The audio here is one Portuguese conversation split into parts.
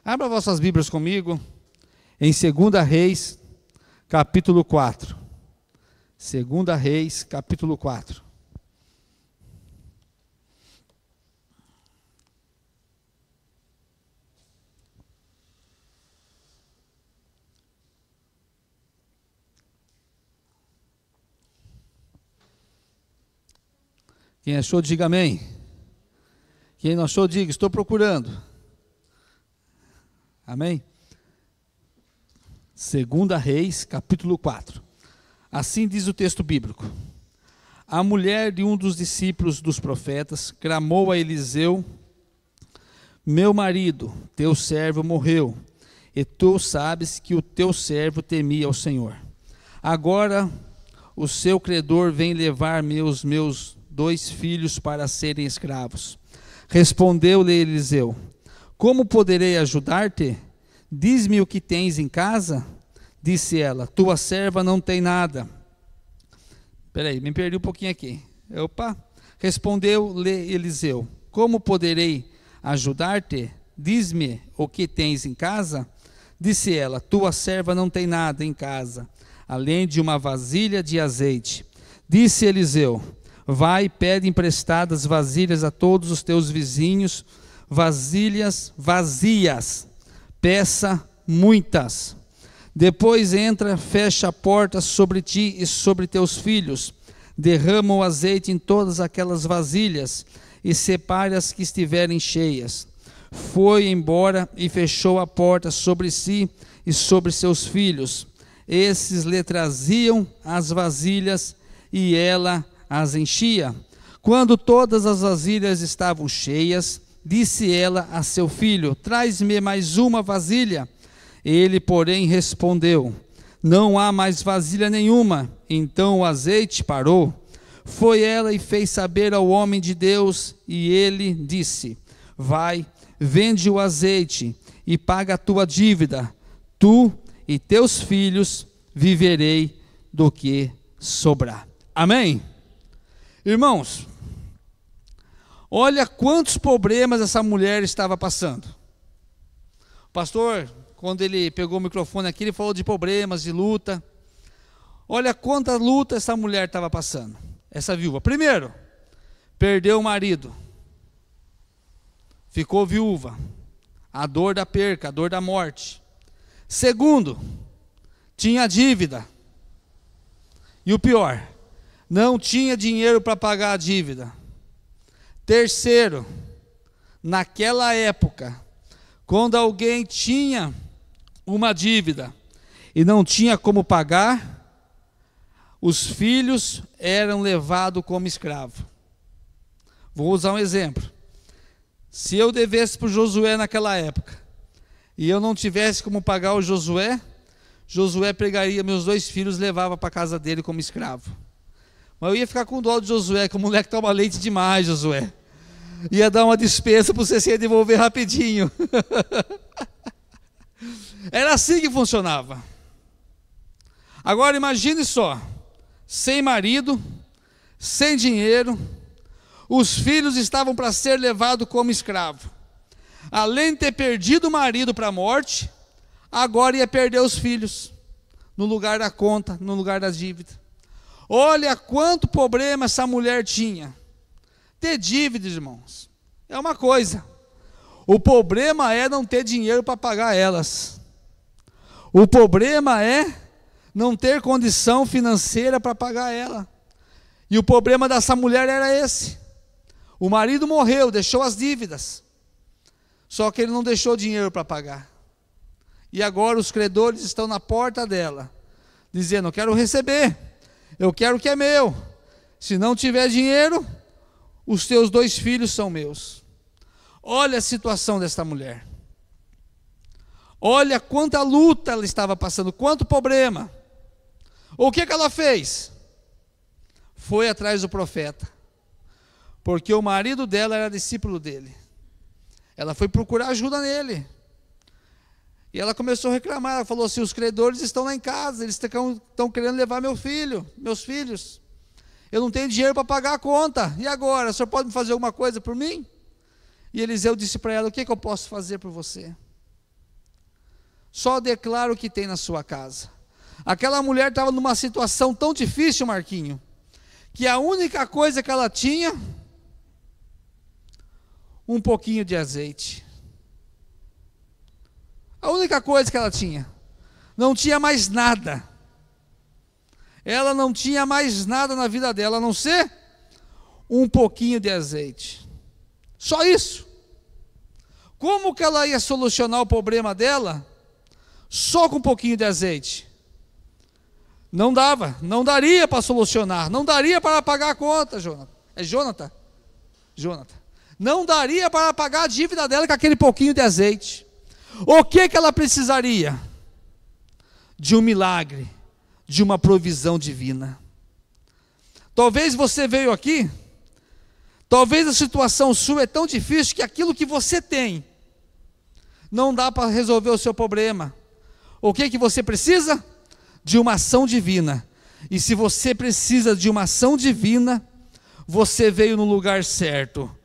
Abra vossas Bíblias comigo em 2 Reis, capítulo 4. 2 Reis, capítulo 4. Quem achou, diga amém. Quem não achou, diga, estou procurando. Amém? 2 Reis, capítulo 4. Assim diz o texto bíblico. A mulher de um dos discípulos dos profetas clamou a Eliseu: meu marido, teu servo, morreu, e tu sabes que o teu servo temia ao Senhor. Agora o seu credor vem levar meus 2 filhos para serem escravos. Respondeu-lhe Eliseu: como poderei ajudar-te? Diz-me o que tens em casa. Disse ela: tua serva não tem nada. Peraí, me perdi um pouquinho aqui. Respondeu-lhe Eliseu: como poderei ajudar-te? Diz-me o que tens em casa. Disse ela: tua serva não tem nada em casa, além de uma vasilha de azeite. Disse Eliseu: vai, pede emprestadas vasilhas a todos os teus vizinhos, vasilhas vazias, peça muitas. Depois entra, fecha a porta sobre ti e sobre teus filhos, derrama o azeite em todas aquelas vasilhas e separe as que estiverem cheias. Foi embora e fechou a porta sobre si e sobre seus filhos. Esses lhe traziam as vasilhas e ela as enchia. Quando todas as vasilhas estavam cheias, disse ela a seu filho: traz-me mais uma vasilha. Ele, porém, respondeu: não há mais vasilha nenhuma. Então o azeite parou. Foi ela e fez saber ao homem de Deus, e ele disse: vai, vende o azeite e paga a tua dívida. Tu e teus filhos viverei do que sobrar. Amém? Irmãos, olha quantos problemas essa mulher estava passando. O pastor, quando ele pegou o microfone aqui, ele falou de problemas, de luta. Olha quanta luta essa mulher estava passando, essa viúva. Primeiro, perdeu o marido, ficou viúva, a dor da perca, a dor da morte. Segundo, tinha dívida. E o pior, não tinha dinheiro para pagar a dívida. Terceiro, naquela época, quando alguém tinha uma dívida e não tinha como pagar, os filhos eram levados como escravo. Vou usar um exemplo. Se eu devesse para o Josué naquela época, e eu não tivesse como pagar o Josué, Josué pegaria meus 2 filhos e levava para a casa dele como escravo. Mas eu ia ficar com dó de Josué, que o moleque toma leite demais, Josué. Ia dar uma despesa para você se devolver rapidinho. Era assim que funcionava. Agora imagine só, sem marido, sem dinheiro, os filhos estavam para ser levados como escravo. Além de ter perdido o marido para a morte, agora ia perder os filhos, no lugar da conta, no lugar das dívidas. Olha quanto problema essa mulher tinha. Ter dívidas, irmãos, é uma coisa. O problema é não ter dinheiro para pagar elas. O problema é não ter condição financeira para pagar ela. E o problema dessa mulher era esse. O marido morreu, deixou as dívidas. Só que ele não deixou dinheiro para pagar. E agora os credores estão na porta dela, dizendo: eu quero receber, eu quero o que é meu. Se não tiver dinheiro, os teus 2 filhos são meus. Olha a situação desta mulher. Olha quanta luta ela estava passando, quanto problema. O que ela fez? Foi atrás do profeta, porque o marido dela era discípulo dele. Ela foi procurar ajuda nele. E ela começou a reclamar. Ela falou assim: os credores estão lá em casa, eles estão querendo levar meus filhos. Eu não tenho dinheiro para pagar a conta. E agora? O senhor pode me fazer alguma coisa por mim? E Eliseu disse para ela: o que eu posso fazer por você? Só declara o que tem na sua casa. Aquela mulher estava numa situação tão difícil, Marquinho, que a única coisa que ela tinha, um pouquinho de azeite. A única coisa que ela tinha. Não tinha mais nada. Ela não tinha mais nada na vida dela, a não ser um pouquinho de azeite. Só isso. Como que ela ia solucionar o problema dela só com um pouquinho de azeite? Não dava, não daria para solucionar, não daria para pagar a conta, Jonathan. É Jonathan? Jonathan. Não daria para pagar a dívida dela com aquele pouquinho de azeite. O que ela precisaria? De um milagre, de uma provisão divina. Talvez você veio aqui, talvez a situação sua é tão difícil que aquilo que você tem não dá para resolver o seu problema. O que você precisa? De uma ação divina. E se você precisa de uma ação divina, você veio no lugar certo.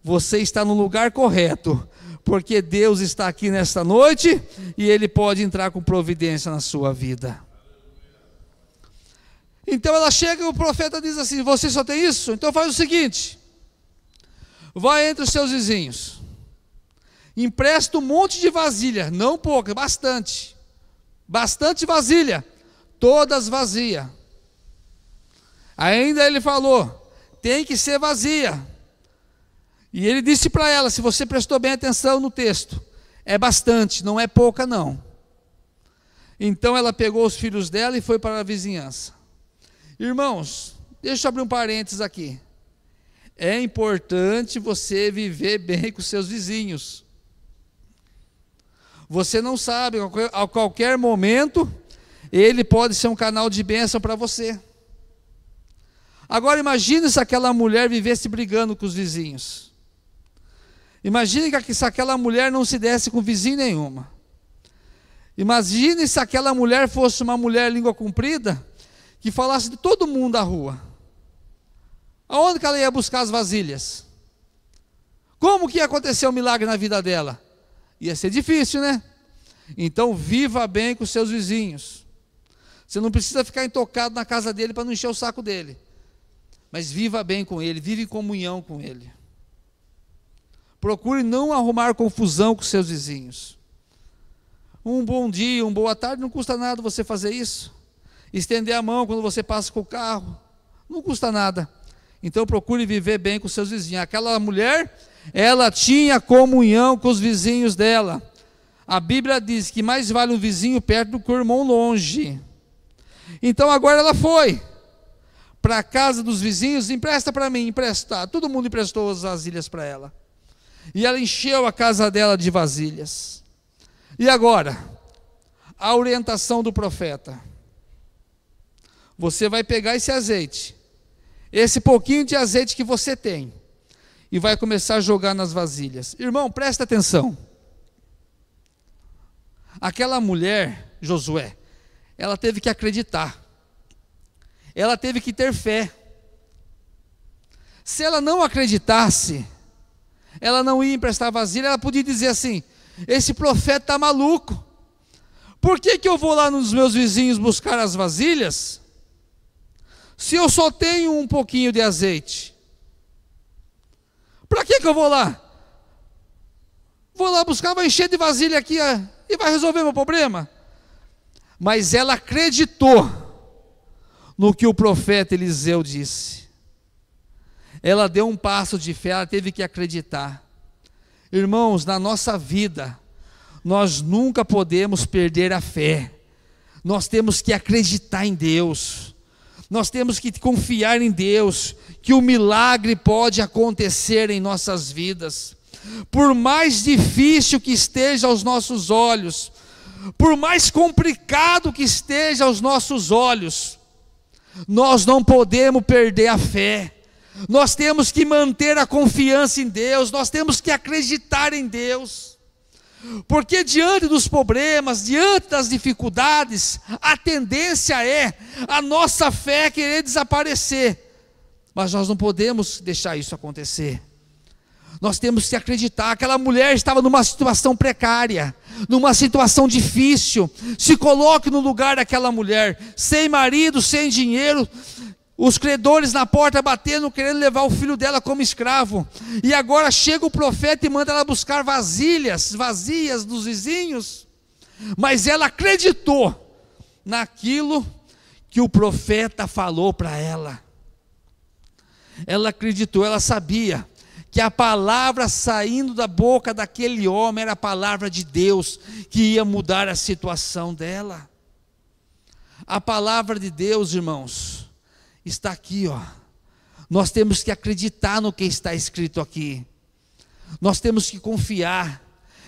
Você está no lugar correto, porque Deus está aqui nesta noite e Ele pode entrar com providência na sua vida. Então ela chega e o profeta diz assim: você só tem isso? Então faz o seguinte, vai entre os seus vizinhos, empresta um monte de vasilha, não pouca, bastante vasilha, todas vazias. Ainda ele falou, tem que ser vazia. E ele disse para ela, se você prestou bem atenção no texto, é bastante, não é pouca não. Então ela pegou os filhos dela e foi para a vizinhança. Irmãos, deixa eu abrir um parênteses aqui. É importante você viver bem com seus vizinhos. Você não sabe, a qualquer momento, ele pode ser um canal de bênção para você. Agora imagine se aquela mulher vivesse brigando com os vizinhos. Imagine se aquela mulher não se desse com vizinho nenhuma. Imagine se aquela mulher fosse uma mulher língua comprida, que falasse de todo mundo da rua. Aonde que ela ia buscar as vasilhas? Como que ia acontecer um milagre na vida dela? Ia ser difícil, né? Então viva bem com seus vizinhos. Você não precisa ficar intocado na casa dele para não encher o saco dele. Mas viva bem com ele, vive em comunhão com ele. Procure não arrumar confusão com seus vizinhos. Um bom dia, uma boa tarde, não custa nada você fazer isso. Estender a mão quando você passa com o carro, não custa nada. Então procure viver bem com seus vizinhos. Aquela mulher, ela tinha comunhão com os vizinhos dela. A Bíblia diz que mais vale um vizinho perto do que o irmão longe. Então agora ela foi para a casa dos vizinhos, empresta para mim, empresta. Todo mundo emprestou as vasilhas para ela. E ela encheu a casa dela de vasilhas. E agora, a orientação do profeta. Você vai pegar esse azeite, esse pouquinho de azeite que você tem, e vai começar a jogar nas vasilhas. Irmão, presta atenção. Aquela mulher, Josué, ela teve que acreditar. Ela teve que ter fé. Se ela não acreditasse, ela não ia emprestar vasilha, ela podia dizer assim, esse profeta está maluco. Por que eu vou lá nos meus vizinhos buscar as vasilhas, se eu só tenho um pouquinho de azeite? Para que eu vou lá? Vou lá buscar, vai encher de vasilha aqui e vai resolver meu problema? Mas ela acreditou no que o profeta Eliseu disse. Ela deu um passo de fé, ela teve que acreditar. Irmãos, na nossa vida, nós nunca podemos perder a fé. Nós temos que acreditar em Deus. Nós temos que confiar em Deus, que o milagre pode acontecer em nossas vidas. Por mais difícil que esteja aos nossos olhos, por mais complicado que esteja aos nossos olhos, nós não podemos perder a fé. Nós temos que manter a confiança em Deus, nós temos que acreditar em Deus, porque diante dos problemas, diante das dificuldades, a tendência é a nossa fé querer desaparecer, mas nós não podemos deixar isso acontecer. Nós temos que acreditar. Aquela mulher estava numa situação precária, numa situação difícil. Se coloque no lugar daquela mulher, sem marido, sem dinheiro, os credores na porta batendo, querendo levar o filho dela como escravo. E agora chega o profeta e manda ela buscar vasilhas vazias dos vizinhos. Mas ela acreditou naquilo que o profeta falou para ela. Ela acreditou, ela sabia que a palavra saindo da boca daquele homem era a palavra de Deus, que ia mudar a situação dela. A palavra de Deus, irmãos, está aqui, ó. Nós temos que acreditar no que está escrito aqui. Nós temos que confiar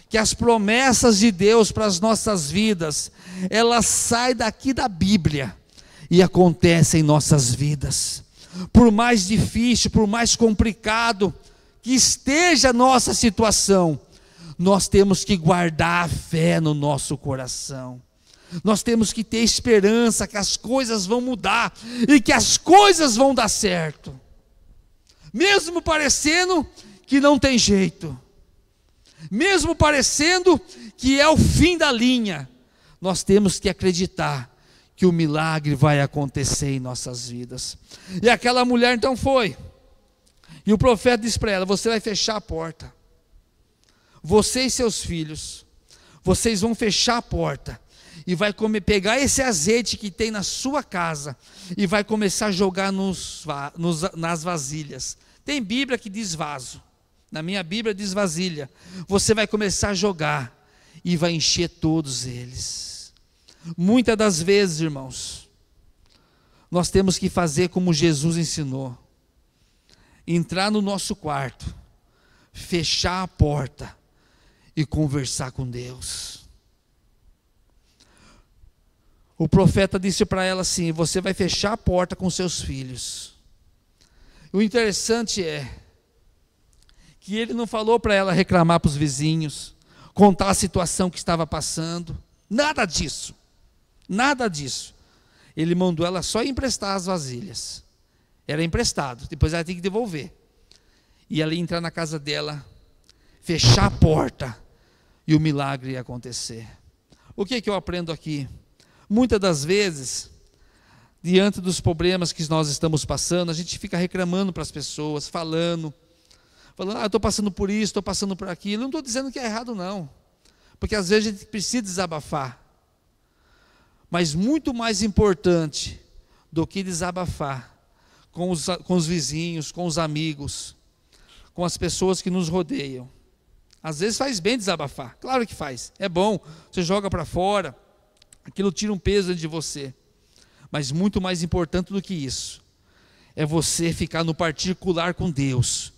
que as promessas de Deus para as nossas vidas, elas saem daqui da Bíblia e acontecem em nossas vidas. Por mais difícil, por mais complicado que esteja a nossa situação, nós temos que guardar a fé no nosso coração. Nós temos que ter esperança que as coisas vão mudar e que as coisas vão dar certo, mesmo parecendo que não tem jeito, mesmo parecendo que é o fim da linha. Nós temos que acreditar que o milagre vai acontecer em nossas vidas. E aquela mulher então foi, e o profeta disse para ela: você vai fechar a porta, você e seus filhos, vocês vão fechar a porta, e vai pegar esse azeite que tem na sua casa, e vai começar a jogar nas vasilhas. Tem Bíblia que diz vaso, na minha Bíblia diz vasilha. Você vai começar a jogar, e vai encher todos eles. Muitas das vezes, irmãos, nós temos que fazer como Jesus ensinou: entrar no nosso quarto, fechar a porta e conversar com Deus. O profeta disse para ela assim: você vai fechar a porta com seus filhos. O interessante é que ele não falou para ela reclamar para os vizinhos, contar a situação que estava passando, nada disso, nada disso. Ele mandou ela só emprestar as vasilhas. Era emprestado, depois ela tem que devolver. E ela ia entrar na casa dela, fechar a porta, e o milagre ia acontecer. O que eu aprendo aqui? Muitas das vezes, diante dos problemas que nós estamos passando, a gente fica reclamando para as pessoas, falando, eu estou passando por isso, estou passando por aquilo. Não estou dizendo que é errado não, porque às vezes a gente precisa desabafar. Mas muito mais importante do que desabafar com os vizinhos, com os amigos, com as pessoas que nos rodeiam. Às vezes faz bem desabafar, claro que faz, é bom, você joga para fora, aquilo tira um peso de você. Mas muito mais importante do que isso, é você ficar no particular com Deus,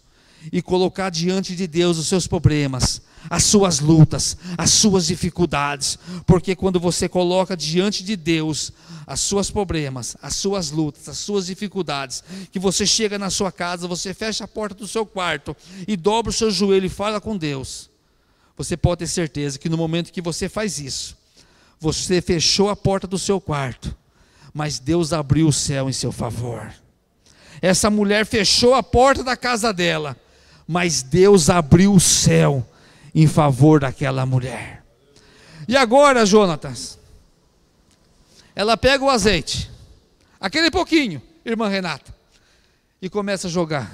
e colocar diante de Deus os seus problemas, as suas lutas, as suas dificuldades. Porque quando você coloca diante de Deus os seus problemas, as suas lutas, as suas dificuldades, que você chega na sua casa, você fecha a porta do seu quarto e dobra o seu joelho e fala com Deus, você pode ter certeza que no momento que você faz isso, você fechou a porta do seu quarto, mas Deus abriu o céu em seu favor. Essa mulher fechou a porta da casa dela, mas Deus abriu o céu em favor daquela mulher. E agora, Jonatas, ela pega o azeite, aquele pouquinho, irmã Renata, e começa a jogar.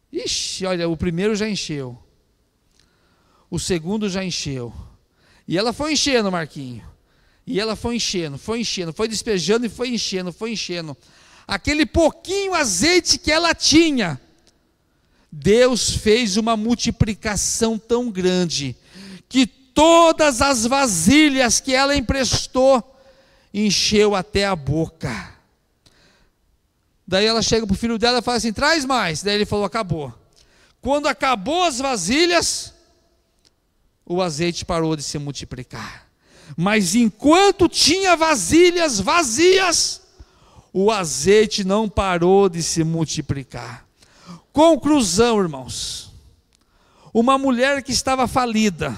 Ixi, olha, o primeiro já encheu, o segundo já encheu, e ela foi enchendo, Marquinho, e ela foi enchendo, foi despejando e foi enchendo. Aquele pouquinho azeite que ela tinha, Deus fez uma multiplicação tão grande, que todas as vasilhas que ela emprestou, encheu até a boca. Daí ela chega para o filho dela e fala assim: traz mais. Daí ele falou: acabou. Quando acabou as vasilhas, o azeite parou de se multiplicar. Mas enquanto tinha vasilhas vazias, o azeite não parou de se multiplicar. Conclusão, irmãos: uma mulher que estava falida,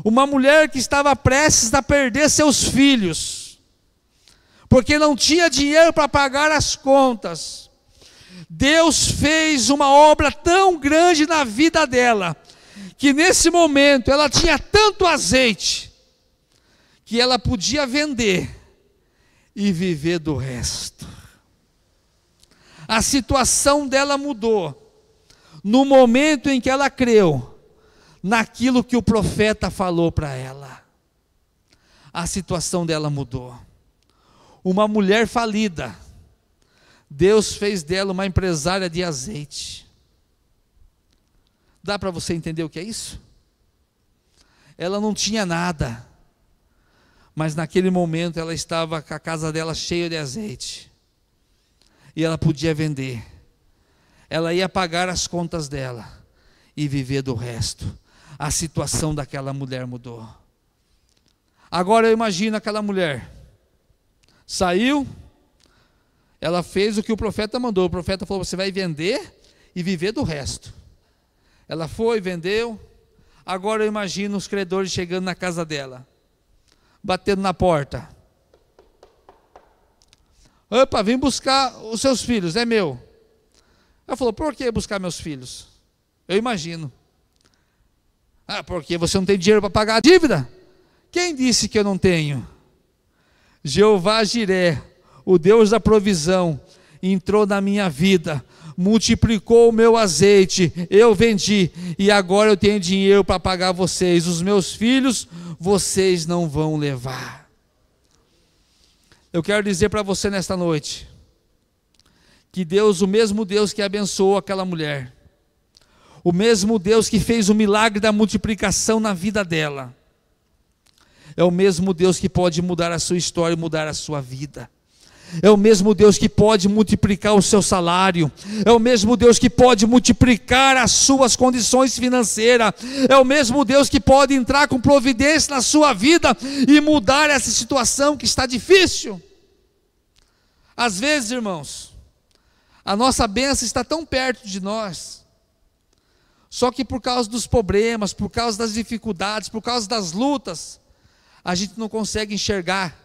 uma mulher que estava prestes a perder seus filhos, porque não tinha dinheiro para pagar as contas, Deus fez uma obra tão grande na vida dela, que nesse momento ela tinha tanto azeite, que ela podia vender e viver do resto. A situação dela mudou no momento em que ela creu naquilo que o profeta falou para ela. A situação dela mudou. Uma mulher falida, Deus fez dela uma empresária de azeite. Dá para você entender o que é isso? Ela não tinha nada, mas naquele momento ela estava com a casa dela cheia de azeite, e ela podia vender, ela ia pagar as contas dela e viver do resto. A situação daquela mulher mudou. Agora eu imagino aquela mulher, saiu, ela fez o que o profeta mandou, o profeta falou, você vai vender e viver do resto. Ela foi, vendeu. Agora eu imagino os credores chegando na casa dela, batendo na porta. Opa, vem buscar os seus filhos, é meu. Ela falou, por que buscar meus filhos? Eu imagino. Porque você não tem dinheiro para pagar a dívida? Quem disse que eu não tenho? Jeová Jiré, o Deus da provisão, entrou na minha vida, multiplicou o meu azeite, eu vendi, e agora eu tenho dinheiro para pagar vocês. Os meus filhos, vocês não vão levar. Eu quero dizer para você nesta noite, que Deus, o mesmo Deus que abençoou aquela mulher, o mesmo Deus que fez o milagre da multiplicação na vida dela, é o mesmo Deus que pode mudar a sua história e mudar a sua vida. É o mesmo Deus que pode multiplicar o seu salário. É o mesmo Deus que pode multiplicar as suas condições financeiras. É o mesmo Deus que pode entrar com providência na sua vida e mudar essa situação que está difícil. Às vezes, irmãos, a nossa bênção está tão perto de nós, só que por causa dos problemas, por causa das dificuldades, por causa das lutas, a gente não consegue enxergar.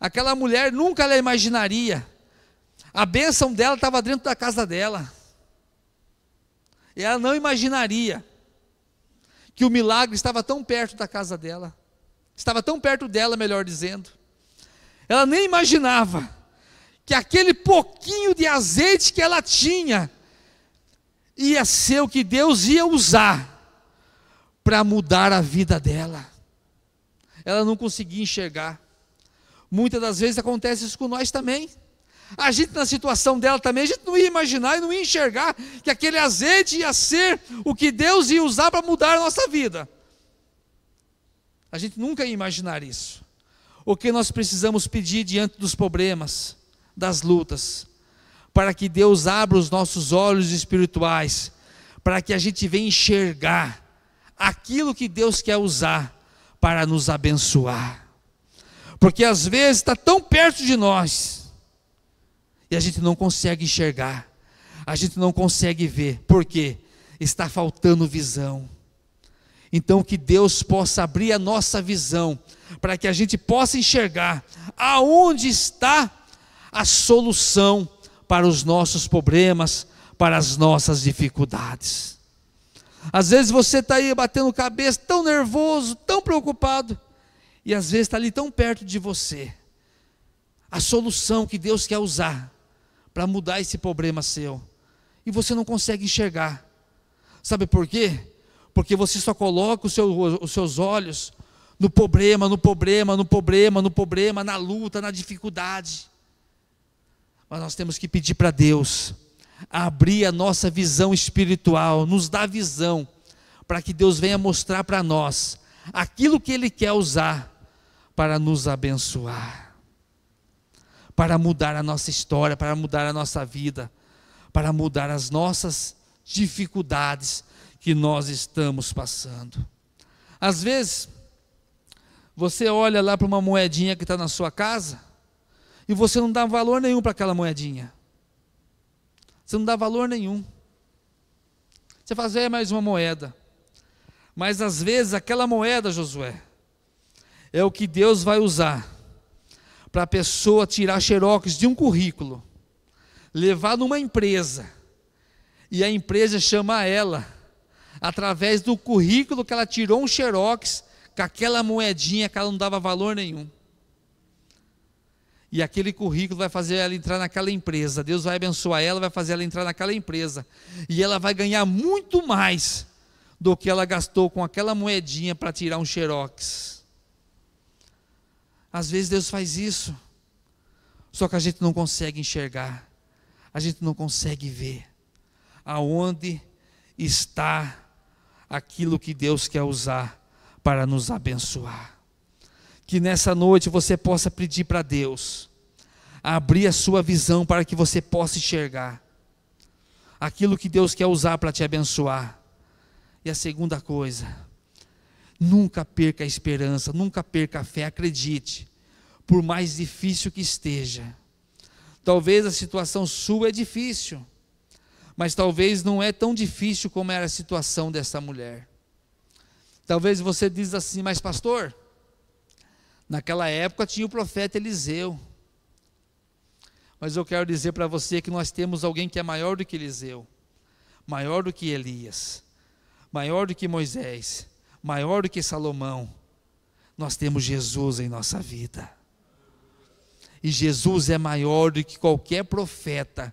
Aquela mulher nunca ela imaginaria, a bênção dela estava dentro da casa dela, e ela não imaginaria que o milagre estava tão perto da casa dela, estava tão perto dela, melhor dizendo. Ela nem imaginava que aquele pouquinho de azeite que ela tinha ia ser o que Deus ia usar para mudar a vida dela. Ela não conseguia enxergar. Muitas das vezes acontece isso com nós também. A gente, na situação dela também, a gente não ia imaginar e não ia enxergar que aquele azeite ia ser o que Deus ia usar para mudar a nossa vida. A gente nunca ia imaginar isso. O que nós precisamos pedir diante dos problemas, das lutas, para que Deus abra os nossos olhos espirituais, para que a gente venha enxergar aquilo que Deus quer usar para nos abençoar. Porque às vezes está tão perto de nós e a gente não consegue enxergar, a gente não consegue ver. Por quê? Está faltando visão. Então que Deus possa abrir a nossa visão, para que a gente possa enxergar aonde está a solução para os nossos problemas, para as nossas dificuldades. Às vezes você está aí batendo cabeça, tão nervoso, tão preocupado, e às vezes está ali tão perto de você a solução que Deus quer usar para mudar esse problema seu, e você não consegue enxergar. Sabe por quê? Porque você só coloca os seus olhos no problema, na luta, na dificuldade. Mas nós temos que pedir para Deus abrir a nossa visão espiritual, nos dar visão, para que Deus venha mostrar para nós aquilo que Ele quer usar para nos abençoar, para mudar a nossa história, para mudar a nossa vida, para mudar as nossas dificuldades que nós estamos passando. Às vezes, você olha lá para uma moedinha que está na sua casa, e você não dá valor nenhum para aquela moedinha. Você não dá valor nenhum. Você faz, mais uma moeda. Mas às vezes aquela moeda, Josué, é o que Deus vai usar para a pessoa tirar xerox de um currículo, levar numa empresa, e a empresa chama ela, através do currículo que ela tirou um xerox, com aquela moedinha que ela não dava valor nenhum. E aquele currículo vai fazer ela entrar naquela empresa. Deus vai abençoar ela, vai fazer ela entrar naquela empresa. E ela vai ganhar muito mais do que ela gastou com aquela moedinha para tirar um xerox. Às vezes Deus faz isso, só que a gente não consegue enxergar, a gente não consegue ver aonde está aquilo que Deus quer usar para nos abençoar. Que nessa noite você possa pedir para Deus abrir a sua visão para que você possa enxergar aquilo que Deus quer usar para te abençoar. E a segunda coisa, nunca perca a esperança, nunca perca a fé, acredite, por mais difícil que esteja. Talvez a situação sua é difícil, mas talvez não é tão difícil como era a situação dessa mulher. Talvez você diz assim, mas pastor, naquela época tinha o profeta Eliseu. Mas eu quero dizer para você que nós temos alguém que é maior do que Eliseu, maior do que Elias, maior do que Moisés, maior do que Salomão. Nós temos Jesus em nossa vida. E Jesus é maior do que qualquer profeta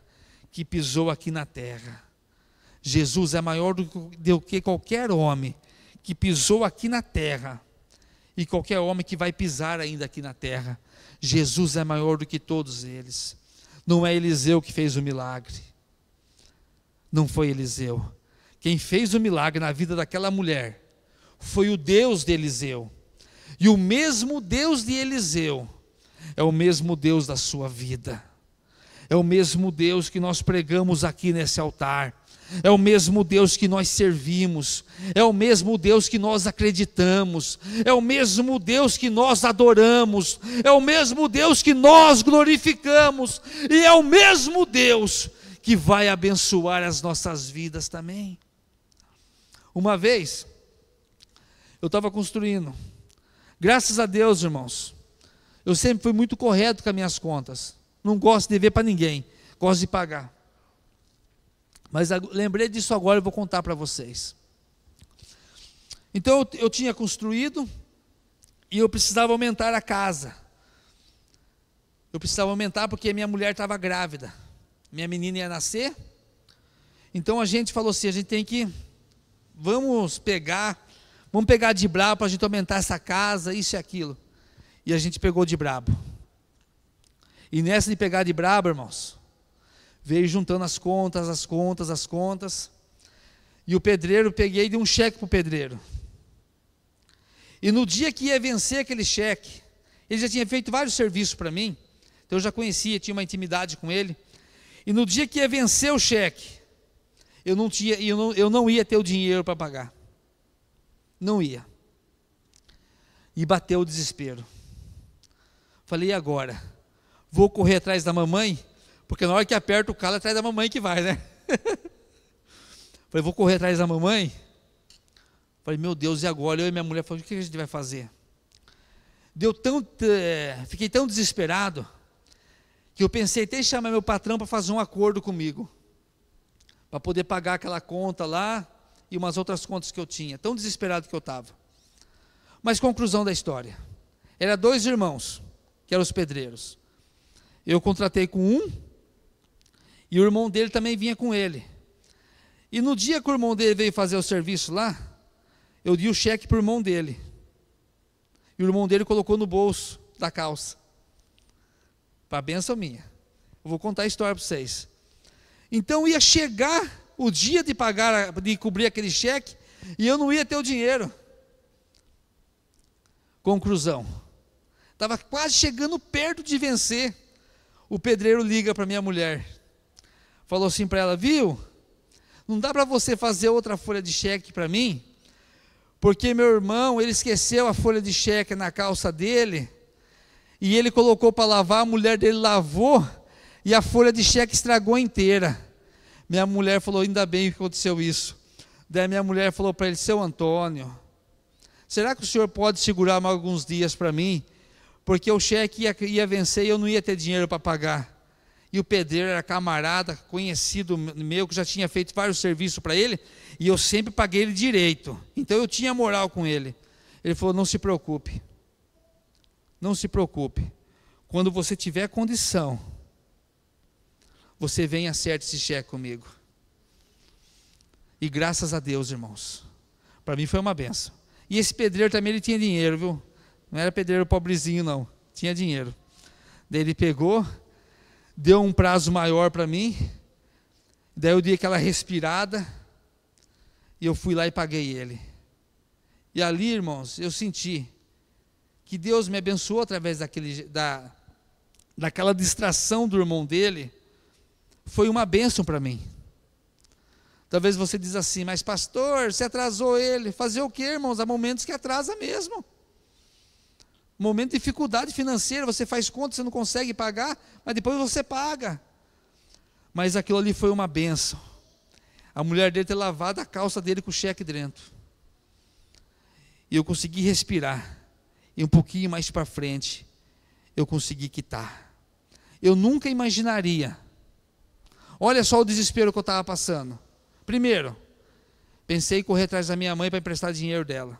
que pisou aqui na terra. Jesus é maior do que qualquer homem que pisou aqui na terra. E qualquer homem que vai pisar ainda aqui na terra. Jesus é maior do que todos eles. Não é Eliseu que fez o milagre. Não foi Eliseu. Quem fez o milagre na vida daquela mulher foi o Deus de Eliseu. E o mesmo Deus de Eliseu é o mesmo Deus da sua vida. É o mesmo Deus que nós pregamos aqui nesse altar. É o mesmo Deus que nós servimos. É o mesmo Deus que nós acreditamos. É o mesmo Deus que nós adoramos. É o mesmo Deus que nós glorificamos. E é o mesmo Deus que vai abençoar as nossas vidas também. Uma vez, eu estava construindo. Graças a Deus, irmãos, eu sempre fui muito correto com as minhas contas. Não gosto de dever para ninguém, gosto de pagar. Mas lembrei disso agora e vou contar para vocês. Então eu tinha construído e eu precisava aumentar a casa. Eu precisava aumentar porque minha mulher estava grávida. Minha menina ia nascer. Então a gente falou assim, a gente tem que, vamos pegar de brabo para a gente aumentar essa casa, isso e aquilo. E a gente pegou de brabo. E nessa de pegar de brabo, irmãos, veio juntando as contas. E o pedreiro, peguei e dei um cheque para o pedreiro. E no dia que ia vencer aquele cheque, ele já tinha feito vários serviços para mim, então eu já conhecia, tinha uma intimidade com ele. E no dia que ia vencer o cheque, eu não ia ter o dinheiro para pagar. Não ia. E bateu o desespero. Falei, e agora? Vou correr atrás da mamãe? Porque na hora que aperta o calo, é atrás da mamãe que vai, né? Falei, vou correr atrás da mamãe? Falei, meu Deus, e agora? Eu e minha mulher falamos, o que a gente vai fazer? Fiquei tão desesperado, que eu pensei até em chamar meu patrão para fazer um acordo comigo, para poder pagar aquela conta lá, e umas outras contas que eu tinha, tão desesperado que eu estava. Mas conclusão da história, eram 2 irmãos, que eram os pedreiros. Eu contratei com um, e o irmão dele também vinha com ele. E no dia que o irmão dele veio fazer o serviço lá, eu dei o cheque para o irmão dele. E o irmão dele colocou no bolso da calça. Para a bênção minha. Eu vou contar a história para vocês. Então ia chegar o dia de pagar, de cobrir aquele cheque, e eu não ia ter o dinheiro. Conclusão. Estava quase chegando perto de vencer. O pedreiro liga para minha mulher. Falou assim para ela, viu? Não dá para você fazer outra folha de cheque para mim? Porque meu irmão, ele esqueceu a folha de cheque na calça dele, e ele colocou para lavar, a mulher dele lavou, e a folha de cheque estragou inteira. Minha mulher falou, ainda bem que aconteceu isso. Daí minha mulher falou para ele, seu Antônio, será que o senhor pode segurar mais alguns dias para mim? Porque o cheque ia vencer e eu não ia ter dinheiro para pagar. E o pedreiro era camarada, conhecido meu, que já tinha feito vários serviços para ele, e eu sempre paguei ele direito. Então eu tinha moral com ele. Ele falou: não se preocupe. Não se preocupe. Quando você tiver condição, você vem e acerta esse cheque comigo. E graças a Deus, irmãos, para mim foi uma benção. E esse pedreiro também, ele tinha dinheiro, viu? Não era pedreiro pobrezinho, não. Tinha dinheiro. Daí ele pegou, deu um prazo maior para mim. Daí eu dei aquela respirada. E eu fui lá e paguei ele. E ali, irmãos, eu senti que Deus me abençoou através daquela distração do irmão dele. Foi uma bênção para mim. Talvez você diz assim: mas pastor, você atrasou ele. Fazer o quê, irmãos? Há momentos que atrasa mesmo. Momento de dificuldade financeira, você faz conta, você não consegue pagar, mas depois você paga. Mas aquilo ali foi uma bênção. A mulher dele ter lavado a calça dele com o cheque dentro. E eu consegui respirar. E um pouquinho mais para frente, eu consegui quitar. Eu nunca imaginaria. Olha só o desespero que eu estava passando. Primeiro, pensei em correr atrás da minha mãe para emprestar dinheiro dela.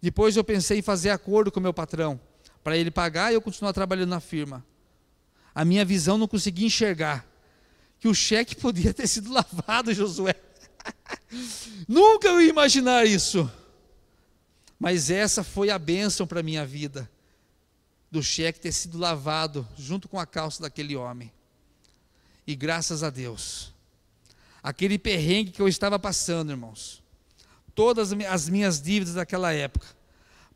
Depois eu pensei em fazer acordo com o meu patrão, para ele pagar e eu continuar trabalhando na firma. A minha visão não conseguia enxergar que o cheque podia ter sido lavado, Josué. Nunca eu ia imaginar isso. Mas essa foi a bênção para a minha vida, do cheque ter sido lavado junto com a calça daquele homem. E graças a Deus, aquele perrengue que eu estava passando, irmãos, todas as minhas dívidas daquela época,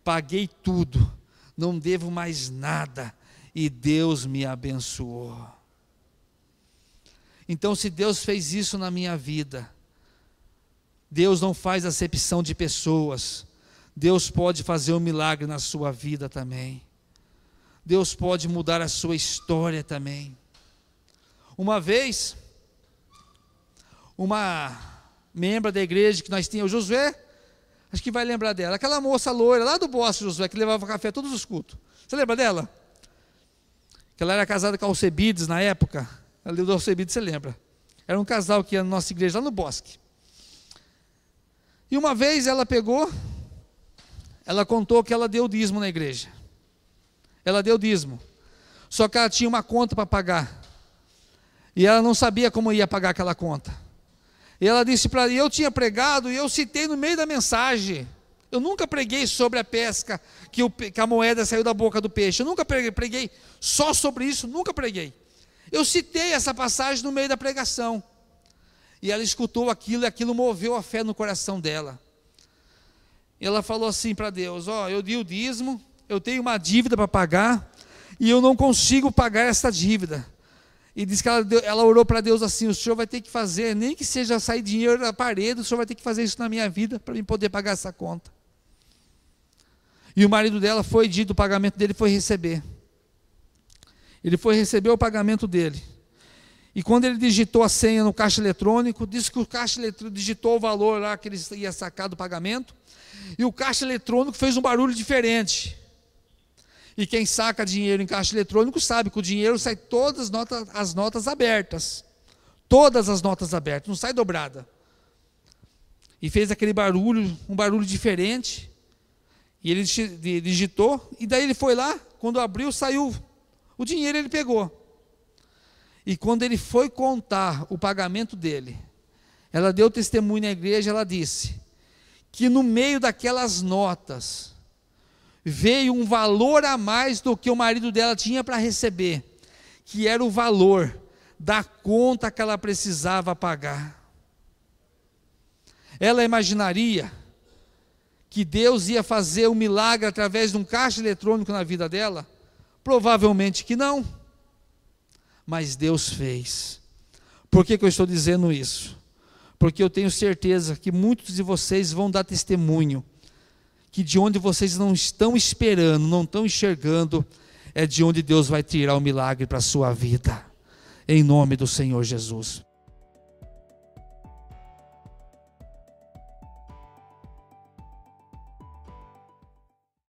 paguei tudo, não devo mais nada, e Deus me abençoou. Então, se Deus fez isso na minha vida, Deus não faz acepção de pessoas. Deus pode fazer um milagre na sua vida também. Deus pode mudar a sua história também. Uma vez, uma membro da igreja que nós tínhamos, o Josué, acho que vai lembrar dela, aquela moça loira lá do Bosque, Josué, que levava café todos os cultos. Você lembra dela? Que ela era casada com Alcebiades na época. Ali do Alcebiades, você lembra? Era um casal que ia na nossa igreja lá no Bosque. E uma vez ela pegou, ela contou que ela deu dízimo na igreja. Ela deu dízimo. Só que ela tinha uma conta para pagar. E ela não sabia como ia pagar aquela conta. E ela disse para mim, eu tinha pregado e eu citei no meio da mensagem. Eu nunca preguei sobre a pesca, que a moeda saiu da boca do peixe. Eu nunca preguei só sobre isso, nunca preguei. Eu citei essa passagem no meio da pregação. E ela escutou aquilo e aquilo moveu a fé no coração dela. E ela falou assim para Deus, eu dei o dízimo, eu tenho uma dívida para pagar, e eu não consigo pagar essa dívida. E disse que ela orou para Deus assim, o Senhor vai ter que fazer, nem que seja sair dinheiro da parede, o Senhor vai ter que fazer isso na minha vida, para mim poder pagar essa conta. E o marido dela foi, dia do pagamento dele, foi receber. Ele foi receber o pagamento dele. E quando ele digitou a senha no caixa eletrônico, disse que o caixa eletrônico digitou o valor lá que ele ia sacar do pagamento, e o caixa eletrônico fez um barulho diferente. E quem saca dinheiro em caixa eletrônico sabe que o dinheiro sai todas as notas abertas. Todas as notas abertas, não sai dobrada. E fez aquele barulho, um barulho diferente. E ele digitou, e daí ele foi lá, quando abriu, saiu o dinheiro, ele pegou. E quando ele foi contar o pagamento dele, ela deu testemunho na igreja, ela disse que no meio daquelas notas, veio um valor a mais do que o marido dela tinha para receber, que era o valor da conta que ela precisava pagar. Ela imaginaria que Deus ia fazer um milagre através de um caixa eletrônico na vida dela? Provavelmente que não. Mas Deus fez. Por que eu estou dizendo isso? Porque eu tenho certeza que muitos de vocês vão dar testemunho que de onde vocês não estão esperando, não estão enxergando, é de onde Deus vai tirar o milagre para a sua vida, em nome do Senhor Jesus.